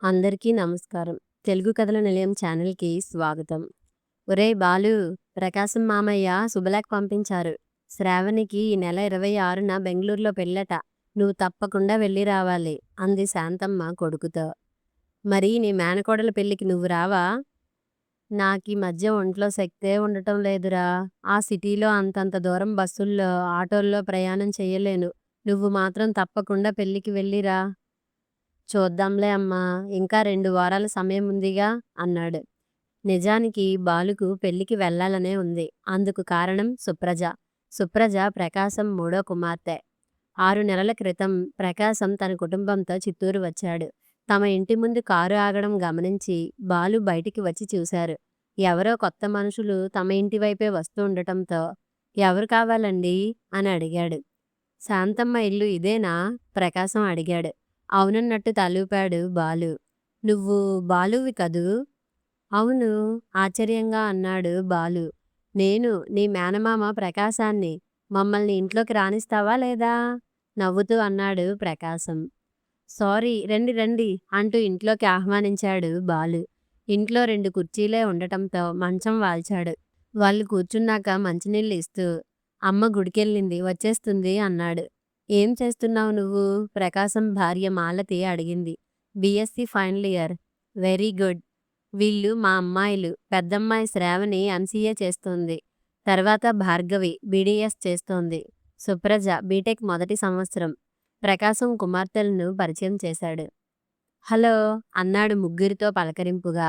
అందరికీ నమస్కారం. తెలుగు కథల నిలయం ఛానల్‌కి స్వాగతం. ఒరేయ్ బాలు! ప్రకాశం మామయ్య శుభలేఖ పంపించారు. శ్రావణికి ఈ నెల 26న బెంగుళూరులో పెళ్ళట. నువ్వు తప్పకుండా వెళ్ళి రావాలి అంది శాంతమ్మ కొడుకుతో. మరి నీ మేనకోడల పెళ్ళికి నువ్వు రావా? నాకీ మధ్య ఒంట్లో శక్తే ఉండటం లేదురా. ఆ సిటీలో అంతంత దూరం బస్సుల్లో, ఆటోల్లో ప్రయాణం చెయ్యలేను. నువ్వు మాత్రం తప్పకుండా పెళ్ళికి వెళ్ళిరా. చూద్దాంలే అమ్మా! ఇంకా 2 వారాల సమయం ఉందిగా అన్నాడు. నిజానికి బాలుకు పెళ్ళికి వెళ్ళాలనే ఉంది. అందుకు కారణం సుప్రజ. సుప్రజ ప్రకాశం మూడో కుమార్తె. 6 నెలల క్రితం ప్రకాశం తన కుటుంబంతో చిత్తూరు వచ్చాడు. తమ ఇంటి ముందు కారు ఆగడం గమనించి బాలు బయటికి వచ్చి చూశారు. ఎవరో కొత్త మనుషులు తమ ఇంటి వైపే వస్తూ ఉండటంతో ఎవరు కావాలండి అని అడిగాడు. శాంతమ్మ ఇల్లు ఇదేనా? ప్రకాశం అడిగాడు. అవునన్నట్టు తలూపాడు బాలు. నువ్వు బాలువి కదూ? అవును ఆశ్చర్యంగా అన్నాడు బాలు. నేను నీ మేనమామ ప్రకాశాన్ని. మమ్మల్ని ఇంట్లోకి రానిస్తావా లేదా? నవ్వుతూ అన్నాడు ప్రకాశం. సారీ రండి రండి అంటూ ఇంట్లోకి ఆహ్వానించాడు బాలు. ఇంట్లో 2 కుర్చీలే ఉండటంతో మంచం వాల్చాడు. వాళ్ళు కూర్చున్నాక మంచినీళ్ళు ఇస్తూ అమ్మ గుడికెళ్ళింది వచ్చేస్తుంది అన్నాడు. ఏం చేస్తున్నావు నువ్వు? ప్రకాశం భార్య మాలతి అడిగింది. BSc final year. Very good. వీళ్ళు మా అమ్మాయిలు. పెద్దమ్మాయి శ్రావణి ఎంసీఏ చేస్తోంది. తర్వాత భార్గవి బీడీఎస్ చేస్తోంది. సుప్రజ బీటెక్ మొదటి సంవత్సరం. ప్రకాశం కుమార్తెలను పరిచయం చేశాడు. హలో అన్నాడు ముగ్గురితో పలకరింపుగా.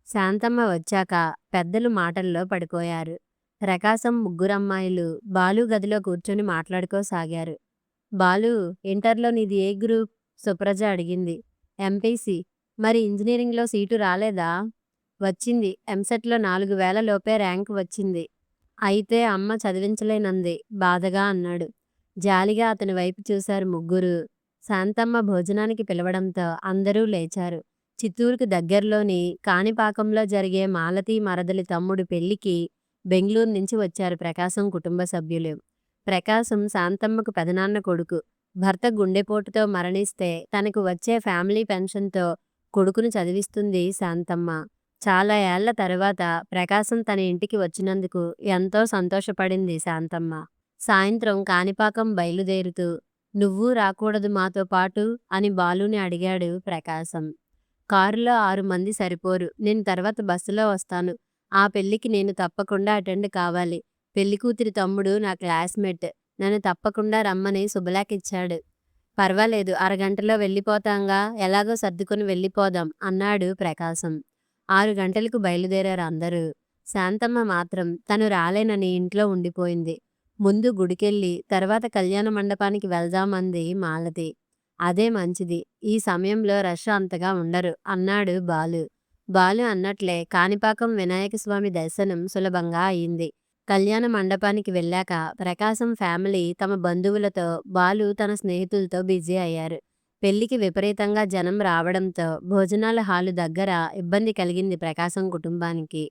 శాంతమ్మ వచ్చాక పెద్దలు మాటల్లో పడిపోయారు. ప్రకాశం ముగ్గురమ్మాయిలు బాలు గదిలో కూర్చొని మాట్లాడుకోసాగారు. బాలు ఇంటర్లో నీది ఏ గ్రూప్? సుప్రజ అడిగింది. ఎంపీసీ. మరి ఇంజనీరింగ్లో సీటు రాలేదా? వచ్చింది. ఎంసెట్లో 4000 లోపే ర్యాంకు వచ్చింది. అయితే అమ్మ చదివించలేనంది బాధగా అన్నాడు. జాలిగా అతని వైపు చూశారు ముగ్గురు. శాంతమ్మ భోజనానికి పిలవడంతో అందరూ లేచారు. చిత్తూరుకు దగ్గర్లోని కాణిపాకంలో జరిగే మాలతీ మరదలి తమ్ముడు పెళ్లికి బెంగుళూరు నుంచి వచ్చారు ప్రకాశం కుటుంబ సభ్యులు. ప్రకాశం శాంతమ్మకు పెదనాన్న కొడుకు. భర్త గుండెపోటుతో మరణిస్తే తనకు వచ్చే ఫ్యామిలీ పెన్షన్తో కొడుకును చదివిస్తుంది శాంతమ్మ. చాలా ఏళ్ల తరువాత ప్రకాశం తన ఇంటికి వచ్చినందుకు ఎంతో సంతోషపడింది శాంతమ్మ. సాయంత్రం కాణిపాకం బయలుదేరుతూ నువ్వు రాకూడదు మాతో పాటు అని బాలుని అడిగాడు ప్రకాశం. కారులో 6 మంది సరిపోరు. నేను తర్వాత బస్సులో వస్తాను. ఆ పెళ్లికి నేను తప్పకుండా అటెండ్ కావాలి. పెళ్లికూతురి తమ్ముడు నా క్లాస్మేట్. నన్ను తప్పకుండా రమ్మని శుభలేఖ ఇచ్చాడు. పర్వాలేదు అరగంటలో వెళ్ళిపోతాంగా, ఎలాగో సర్దుకుని వెళ్ళిపోదాం అన్నాడు ప్రకాశం. 6 గంటలకు బయలుదేరారు అందరూ. శాంతమ్మ మాత్రం తను రాలేనని ఇంట్లో ఉండిపోయింది. ముందు గుడికెళ్ళి తర్వాత కళ్యాణ మండపానికి వెళ్దామంది మాలతి. అదే మంచిది. ఈ సమయంలో రష్ అంతగా ఉండరు అన్నాడు బాలు. బాలు అన్నట్లే కాణిపాకం వినాయకస్వామి దర్శనం సులభంగా అయింది. కళ్యాణ మండపానికి వెళ్ళాక ప్రకాశం ఫ్యామిలీ తమ బంధువులతో, బాలు తన స్నేహితులతో బిజీ అయ్యారు. పెళ్లికి విపరీతంగా జనం రావడంతో భోజనాల హాలు దగ్గర ఇబ్బంది కలిగింది ప్రకాశం కుటుంబానికి.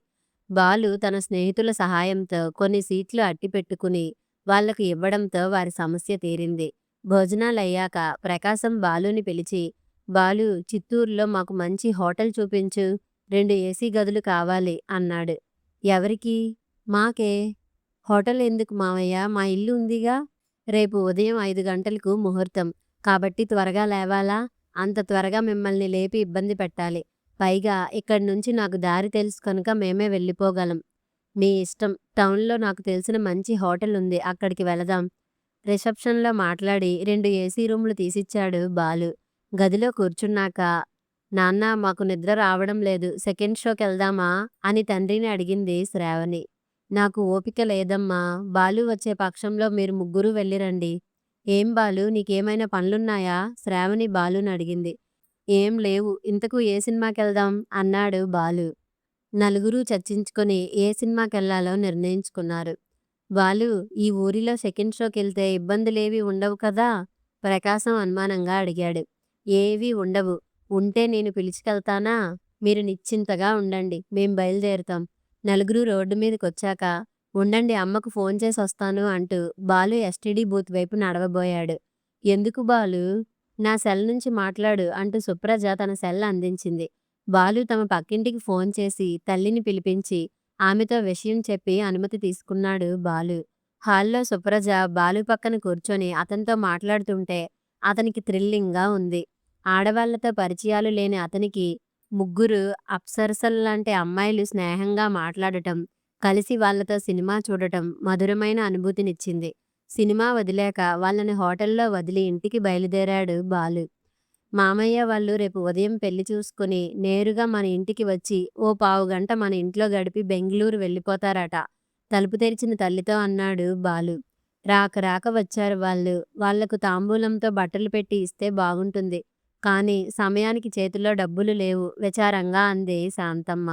బాలు తన స్నేహితుల సహాయంతో కొన్ని సీట్లు అట్టిపెట్టుకుని వాళ్లకు ఇవ్వడంతో వారి సమస్య తీరింది. భోజనాలయ్యాక ప్రకాశం బాలుని పిలిచి, బాలు చిత్తూరులో మాకు మంచి హోటల్ చూపించు. 2 ఏసీ గదులు కావాలి అన్నాడు. ఎవరికి? మాకే. హోటల్ ఎందుకు మావయ్య? మా ఇల్లు ఉందిగా. రేపు ఉదయం 5 గంటలకు ముహూర్తం. కాబట్టి త్వరగా లేవాలా? అంత త్వరగా మిమ్మల్ని లేపి ఇబ్బంది పెట్టాలి. పైగా ఇక్కడి నుంచి నాకు దారి తెలుసు కనుక మేమే వెళ్ళిపోగలం. మీ ఇష్టం. టౌన్లో నాకు తెలిసిన మంచి హోటల్ ఉంది, అక్కడికి వెళదాం. రిసెప్షన్లో మాట్లాడి 2 ఏసీ రూములు తీసిచ్చాడు బాలు. గదిలో కూర్చున్నాక, నాన్నా మాకు నిద్ర రావడం లేదు, సెకండ్ షోకెళ్దామా అని తండ్రిని అడిగింది శ్రావణి. నాకు ఓపిక లేదమ్మా. బాలు వచ్చే పక్షంలో మీరు ముగ్గురు వెళ్ళిరండి. ఏం బాలు నీకేమైనా పనులున్నాయా? శ్రావణి బాలుని అడిగింది. ఏం లేవు. ఇంతకు ఏ సినిమాకెళ్దాం అన్నాడు బాలు. నలుగురూ చర్చించుకొని ఏ సినిమాకెళ్లాలో నిర్ణయించుకున్నారు. బాలు ఈ ఊరిలో సెకండ్ షోకెళ్తే ఇబ్బందులేవీ ఉండవు కదా? ప్రకాశం అనుమానంగా అడిగాడు. ఏవీ ఉండవు. ఉంటే నేను పిలుచుకెళ్తానా? మీరు నిశ్చింతగా ఉండండి, మేం బయలుదేరుతాం. నలుగురు రోడ్డు మీదకొచ్చాక ఉండండి అమ్మకు ఫోన్ చేసి వస్తాను అంటూ బాలు ఎస్టీడీ బూత్ వైపు నడవబోయాడు. ఎందుకు బాలు? నా సెల్ నుంచి మాట్లాడు అంటూ సుప్రజ తన సెల్ అందించింది. బాలు తమ పక్కింటికి ఫోన్ చేసి తల్లిని పిలిపించి ఆమెతో విషయం చెప్పి అనుమతి తీసుకున్నాడు బాలు. హాల్లో సుప్రజ బాలు పక్కన కూర్చొని అతనితో మాట్లాడుతుంటే అతనికి థ్రిల్లింగ్గా ఉంది. ఆడవాళ్లతో పరిచయాలు లేని అతనికి ముగ్గురు అప్సరసల్లాంటి అమ్మాయిలు స్నేహంగా మాట్లాడటం, కలిసి వాళ్లతో సినిమా చూడటం మధురమైన అనుభూతినిచ్చింది. సినిమా వదిలాక వాళ్ళని హోటల్లో వదిలి ఇంటికి బయలుదేరాడు బాలు. మామయ్య వాళ్ళు రేపు ఉదయం పెళ్లి చూసుకుని నేరుగా మన ఇంటికి వచ్చి ఓ పావుగంట మన ఇంట్లో గడిపి బెంగుళూరు వెళ్ళిపోతారట తలుపు తెరిచిన తల్లితో అన్నాడు బాలు. రాక రాక వచ్చారు వాళ్ళు. వాళ్లకు తాంబూలంతో బట్టలు పెట్టి ఇస్తే బాగుంటుంది. కానీ సమయానికి చేతిలో డబ్బులు లేవు విచారంగా అంది శాంతమ్మ.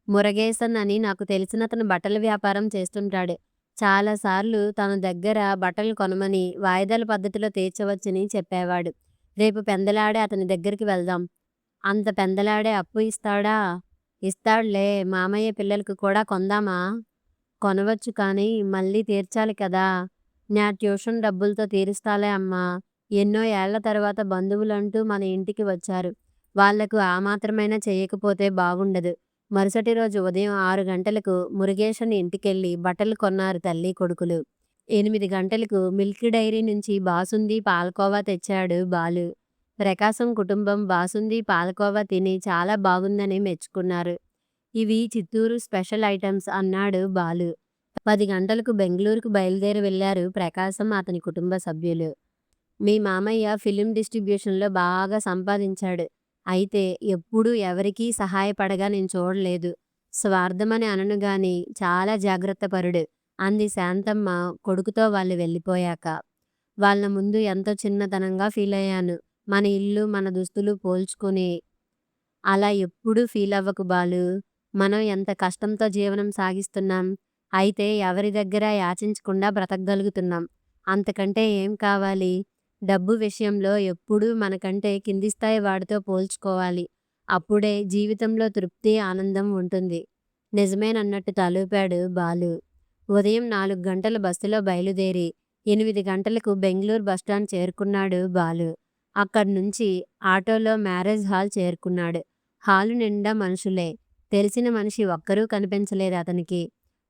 మురగేసన్ అని నాకు తెలిసినతను బట్టల వ్యాపారం చేస్తుంటాడు. చాలాసార్లు తన దగ్గర బట్టలు కొనమని వాయిదాల పద్ధతిలో తీర్చవచ్చని చెప్పేవాడు. రేపు పెందలాడే అతని దగ్గరికి వెళ్దాం. అంత పెందలాడే అప్పు ఇస్తాడా? ఇస్తాడులే. మామయ్య పిల్లలకు కూడా కొందామా? కొనవచ్చు కానీ మళ్ళీ తీర్చాలి కదా. నా ట్యూషన్ డబ్బులతో తీరుస్తాలే అమ్మా. ఎన్నో ఏళ్ల తర్వాత బంధువులంటూ మన ఇంటికి వచ్చారు. వాళ్లకు ఆ మాత్రమైనా చేయకపోతే బాగుండదు. మరుసటి రోజు ఉదయం 6 గంటలకు మురుగేశన్ ఇంటికెళ్ళి బట్టలు కొన్నారు తల్లి కొడుకులు. 8 గంటలకు మిల్క్ డైరీ నుంచి బాసుంది పాలకోవా తెచ్చాడు బాలు. ప్రకాశం కుటుంబం బాసుంది పాలకోవా తిని చాలా బాగుందని మెచ్చుకున్నారు. ఇవి చిత్తూరు స్పెషల్ ఐటమ్స్ అన్నాడు బాలు. 10 గంటలకు బెంగళూరుకు బయలుదేరి వెళ్లారు ప్రకాశం అతని కుటుంబ సభ్యులు. మీ మామయ్య ఫిలిం డిస్ట్రిబ్యూషన్లో బాగా సంపాదించాడు. అయితే ఎప్పుడూ ఎవరికీ సహాయపడగా నేను చూడలేదు. స్వార్థమని అనను గాని చాలా జాగ్రత్తపరుడు అంది శాంతమ్మ కొడుకుతో వాళ్ళు వెళ్ళిపోయాక. వాళ్ళ ముందు ఎంతో చిన్నతనంగా ఫీలయ్యాను. మన ఇల్లు మన దుస్తులు పోల్చుకుని. అలా ఎప్పుడూ ఫీల్ అవ్వకు బాలు. మనం ఎంత కష్టంతో జీవనం సాగిస్తున్నాం. అయితే ఎవరి దగ్గర యాచించకుండా బ్రతకగలుగుతున్నాం. అంతకంటే ఏం కావాలి? డబ్బు విషయంలో ఎప్పుడూ మనకంటే కింది స్థాయి వాడితో పోల్చుకోవాలి. అప్పుడే జీవితంలో తృప్తి ఆనందం ఉంటుంది. నిజమేనన్నట్టు తలూపాడు బాలు. ఉదయం 4 గంటల బస్సులో బయలుదేరి 8 గంటలకు బెంగళూరు బస్టాండ్ చేరుకున్నాడు బాలు. అక్కడ్నుంచి ఆటోలో మ్యారేజ్ హాల్ చేరుకున్నాడు. హాలు నిండా మనుషులే. తెలిసిన మనిషి ఒక్కరూ కనిపించలేదు అతనికి.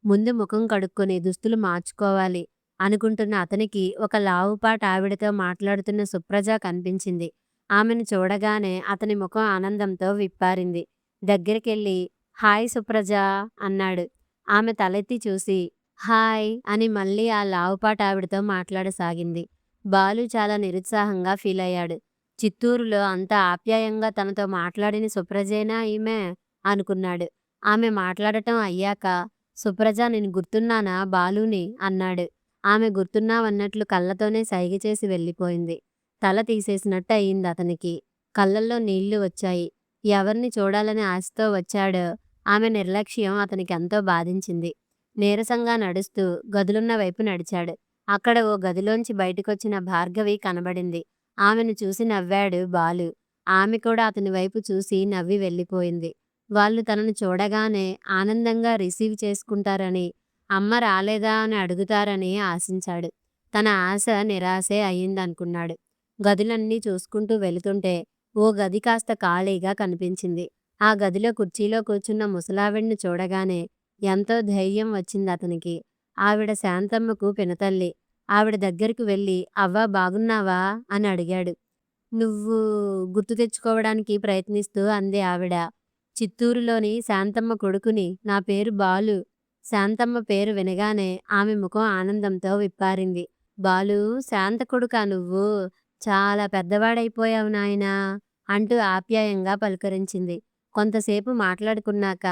ముందు ముఖం కడుక్కొని దుస్తులు మార్చుకోవాలి అనుకుంటున్న అతనికి ఒక లావుపాటి ఆవిడతో మాట్లాడుతున్న సుప్రజ కనిపించింది. ఆమెను చూడగానే అతని ముఖం ఆనందంతో విప్పారింది. దగ్గరికెళ్ళి హాయ్ సుప్రజ అన్నాడు. ఆమె తలెత్తి చూసి హాయ్ అని మళ్ళీ ఆ లావుపాటి ఆవిడతో మాట్లాడసాగింది. బాలు చాలా నిరుత్సాహంగా ఫీలయ్యాడు. చిత్తూరులో అంత ఆప్యాయంగా తనతో మాట్లాడిన సుప్రజేనా ఈమె అనుకున్నాడు. ఆమె మాట్లాడటం అయ్యాక సుప్రజ నేను గుర్తున్నానా బాలుని అన్నాడు. ఆమె గుర్తున్నావన్నట్లు కళ్ళతోనే సైగ చేసి వెళ్ళిపోయింది. తల తీసేసినట్టు అయింది అతనికి. కళ్ళల్లో నీళ్లు వచ్చాయి. ఎవరిని చూడాలని ఆశతో వచ్చాడో ఆమె నిర్లక్ష్యం అతనికి ఎంతో బాధించింది. నీరసంగా నడుస్తూ గదులున్న వైపు నడిచాడు. అక్కడ ఓ గదిలోంచి బయటకొచ్చిన భార్గవి కనబడింది. ఆమెను చూసి నవ్వాడు బాలు. ఆమె కూడా అతని వైపు చూసి నవ్వి వెళ్ళిపోయింది. వాళ్ళు తనను చూడగానే ఆనందంగా రిసీవ్ చేసుకుంటారని, అమ్మ రాలేదా అని అడుగుతారని ఆశించాడు. తన ఆశ నిరాశే అయిందనుకున్నాడు. గదులన్నీ చూసుకుంటూ వెళుతుంటే ఓ గది కాస్త ఖాళీగా కనిపించింది. ఆ గదిలో కుర్చీలో కూర్చున్న ముసలావిడ్ని చూడగానే ఎంతో ధైర్యం వచ్చింది అతనికి. ఆవిడ శాంతమ్మకు పినతల్లి. ఆవిడ దగ్గరకు వెళ్ళి అవ్వా బాగున్నావా అని అడిగాడు. నువ్వు గుర్తు తెచ్చుకోవడానికి ప్రయత్నిస్తూ అంది ఆవిడ. చిత్తూరులోని శాంతమ్మ కొడుకుని. నా పేరు బాలు. శాంతమ్మ పేరు వినగానే ఆమె ముఖం ఆనందంతో విప్పారింది. బాలు శాంత కొడుకా నువ్వు? చాలా పెద్దవాడైపోయావు నాయనా అంటూ ఆప్యాయంగా పలుకరించింది. కొంతసేపు మాట్లాడుకున్నాక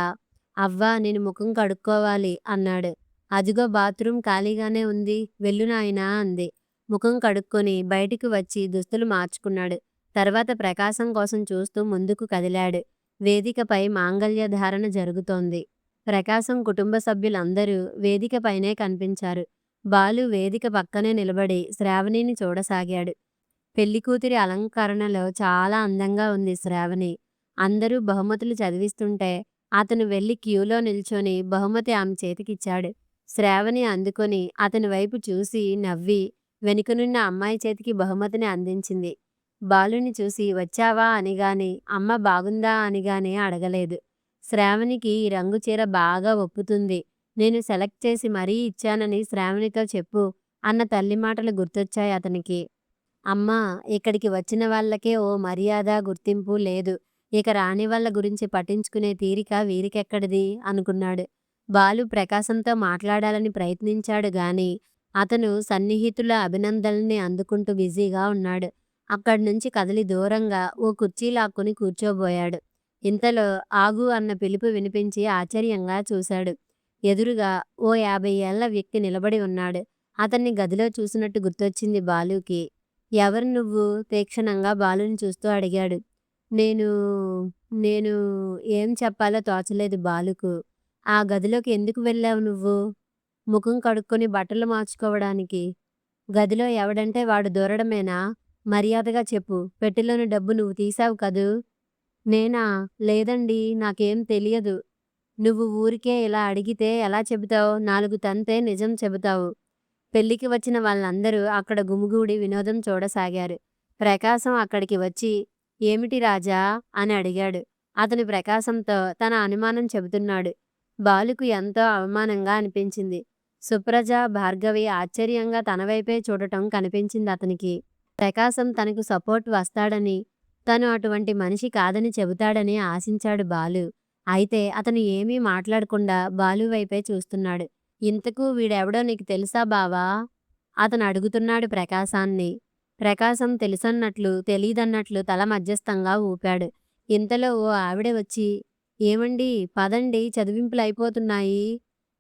అవ్వా నేను ముఖం కడుక్కోవాలి అన్నాడు. అదిగో బాత్రూమ్ ఖాళీగానే ఉంది. వెళ్ళు నాయనా అంది. ముఖం కడుక్కొని బయటికి వచ్చి దుస్తులు మార్చుకున్నాడు. తర్వాత ప్రకాశం కోసం చూస్తూ ముందుకు కదిలాడు. వేదికపై మాంగళ్య ధారణ జరుగుతోంది. ప్రకాశం కుటుంబ సభ్యులందరూ వేదికపైనే కనిపించారు. బాలు వేదిక పక్కనే నిలబడి శ్రావణిని చూడసాగాడు. పెళ్లికూతురి అలంకరణలో చాలా అందంగా ఉంది శ్రావణి. అందరూ బహుమతులు చదివిస్తుంటే అతను వెళ్లి క్యూలో నిల్చొని బహుమతి ఆమె చేతికిచ్చాడు. శ్రావణి అందుకొని అతని వైపు చూసి నవ్వి వెనుకనున్న అమ్మాయి చేతికి బహుమతిని అందించింది. బాలుని చూసి వచ్చావా అని గాని, అమ్మ బాగుందా అని గాని అడగలేదు. శ్రావణికి ఈ రంగు చీర బాగా ఒప్పుతుంది. నేను సెలెక్ట్ చేసి మరీ ఇచ్చానని శ్రావణితో చెప్పు అన్న తల్లి మాటలు గుర్తొచ్చాయి అతనికి. అమ్మా! ఇక్కడికి వచ్చిన వాళ్ళకే ఓ మర్యాద, గుర్తింపు లేదు. ఇక రాని వాళ్ళ గురించి పట్టించుకునే తీరిక వీరికెక్కడిది అనుకున్నాడు. బాలు ప్రకాశంతో మాట్లాడాలని ప్రయత్నించాడు గాని, అతను సన్నిహితుల అభినందనల్ని అందుకుంటూ బిజీగా ఉన్నాడు. అక్కడ్నుంచి కదిలి దూరంగా ఓ కుర్చీ లాక్కుని కూర్చోబోయాడు. ఇంతలో ఆగు అన్న పిలుపు వినిపించి ఆశ్చర్యంగా చూశాడు. ఎదురుగా ఓ 50 ఏళ్ల వ్యక్తి నిలబడి ఉన్నాడు. అతన్ని గదిలో చూసినట్టు గుర్తొచ్చింది బాలుకి. ఎవరు నువ్వు? తీక్షణంగా బాలుని చూస్తూ అడిగాడు. నేను నేను ఏం చెప్పాలో తోచలేదు బాలుకు. ఆ గదిలోకి ఎందుకు వెళ్ళావు నువ్వు? ముఖం కడుక్కొని బట్టలు మార్చుకోవడానికి. గదిలో ఎవడంటే వాడు దూరడమేనా? మర్యాదగా చెప్పు. పెట్టెలోని డబ్బు నువ్వు తీశావు కదూ? నేనా? లేదండీ, నాకేం తెలియదు. నువ్వు ఊరికే ఇలా అడిగితే ఎలా చెబుతావు? 4 తంతే నిజం చెబుతావు. పెళ్ళికి వచ్చిన వాళ్ళందరూ అక్కడ గుమిగూడి వినోదం చూడసాగారు. ప్రకాశం అక్కడికి వచ్చి, ఏమిటి రాజా? అని అడిగాడు. అతను ప్రకాశంతో తన అనుమానం చెబుతున్నాడు. బాలుకు ఎంతో అవమానంగా అనిపించింది. సుప్రజ, భార్గవి ఆశ్చర్యంగా తన వైపే చూడటం కనిపించింది అతనికి. ప్రకాశం తనకు సపోర్ట్ వస్తాడని, తను అటువంటి మనిషి కాదని చెబుతాడని ఆశించాడు బాలు. అయితే అతను ఏమీ మాట్లాడకుండా బాలు వైపే చూస్తున్నాడు. ఇంతకూ వీడెవడో నీకు తెలుసా బావా? అతను అడుగుతున్నాడు ప్రకాశాన్ని. ప్రకాశం తెలుసన్నట్లు, తెలీదన్నట్లు తల మధ్యస్థంగా ఊపాడు. ఇంతలో ఓ ఆవిడ వచ్చి, ఏమండీ, పదండి, చదివింపులయిపోతున్నాయి.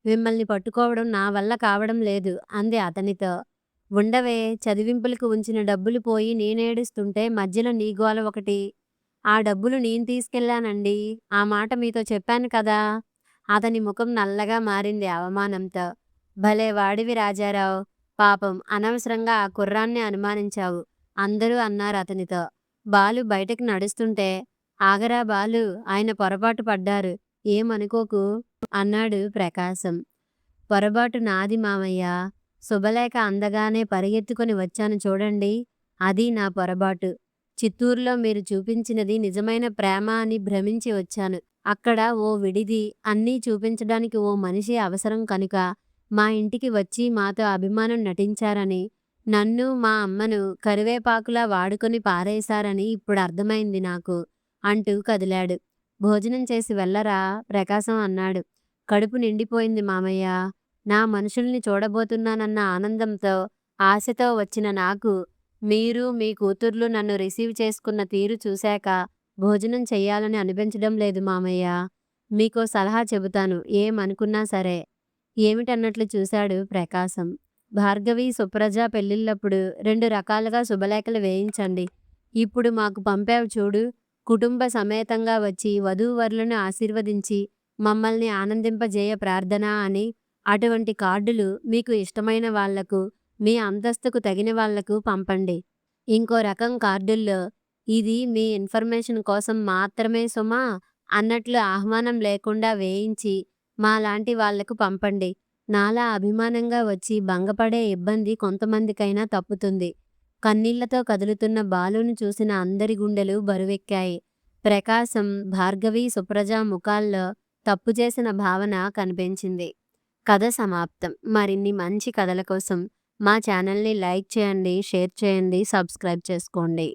మిమ్మల్ని పట్టుకోవడం నా వల్ల కావడం లేదు అంది అతనితో. ఉండవే, చదివింపులకు ఉంచిన డబ్బులు పోయి నేనేడుస్తుంటే మధ్యలో నీ గోల ఒకటి. ఆ డబ్బులు నేను తీసుకెళ్ళానండి. ఆ మాట మీతో చెప్పాను కదా. అతని ముఖం నల్లగా మారింది అవమానంతో. భలే వాడివి రాజారావు. పాపం అనవసరంగా ఆ కుర్రాన్ని అనుమానించావు అందరూ అన్నారు అతనితో. బాలు బయటకు నడుస్తుంటే, ఆగరా బాలు, ఆయన పొరపాటు పడ్డారు, ఏమనుకోకు అన్నాడు ప్రకాశం. పొరబాటు నాది మామయ్య. శుభలేఖ అందగానే పరిగెత్తుకొని వచ్చాను చూడండి. అది నా పొరబాటు. చిత్తూరులో మీరు చూపించినది నిజమైన ప్రేమ అని భ్రమించి వచ్చాను. అక్కడ ఓ విడిది, అన్నీ చూపించడానికి ఓ మనిషి అవసరం కనుక మా ఇంటికి వచ్చి మాతో అభిమానం నటించారని, నన్ను మా అమ్మను కరివేపాకులా వాడుకొని పారేశారని ఇప్పుడు అర్థమైంది నాకు అంటూ కదిలాడు. భోజనం చేసి వెళ్ళరా? ప్రకాశం అన్నాడు. కడుపు నిండిపోయింది మామయ్య. నా మనుషుల్ని చూడబోతున్నానన్న ఆనందంతో, ఆశతో వచ్చిన నాకు మీరు, మీ కూతుర్లు నన్ను రిసీవ్ చేసుకున్న తీరు చూశాక భోజనం చెయ్యాలని అనిపించడం లేదు మామయ్య. మీకో సలహా చెబుతాను, ఏమనుకున్నా సరే. ఏమిటన్నట్లు చూశాడు ప్రకాశం. భార్గవి, సుప్రజ పెళ్ళిళ్ళప్పుడు 2 రకాలుగా శుభలేఖలు వేయించండి. ఇప్పుడు మాకు పంపావు చూడు, కుటుంబ సమేతంగా వచ్చి వధూవరులను ఆశీర్వదించి మమ్మల్ని ఆనందింపజేయ ప్రార్థన అని. అటువంటి కార్డులు మీకు ఇష్టమైన వాళ్లకు, మీ అంతస్తుకు తగిన వాళ్లకు పంపండి. ఇంకో రకం కార్డుల్లో, ఇది మీ ఇన్ఫర్మేషన్ కోసం మాత్రమే సుమా అన్నట్లు ఆహ్వానం లేకుండా వేయించి మాలాంటి వాళ్లకు పంపండి. నాలా అభిమానంగా వచ్చి భంగపడే ఇబ్బంది కొంతమందికైనా తప్పుతుంది. కన్నీళ్లతో కదులుతున్న బాలుని చూసిన అందరి గుండెలు బరువెక్కాయి. ప్రకాశం, భార్గవి, సుప్రజ ముఖాల్లో తప్పు చేసిన భావన కనిపించింది. కథ సమాప్తం. మరిన్ని మంచి కథల కోసం మా ఛానల్ని లైక్ చేయండి, షేర్ చేయండి, సబ్స్క్రైబ్ చేసుకోండి.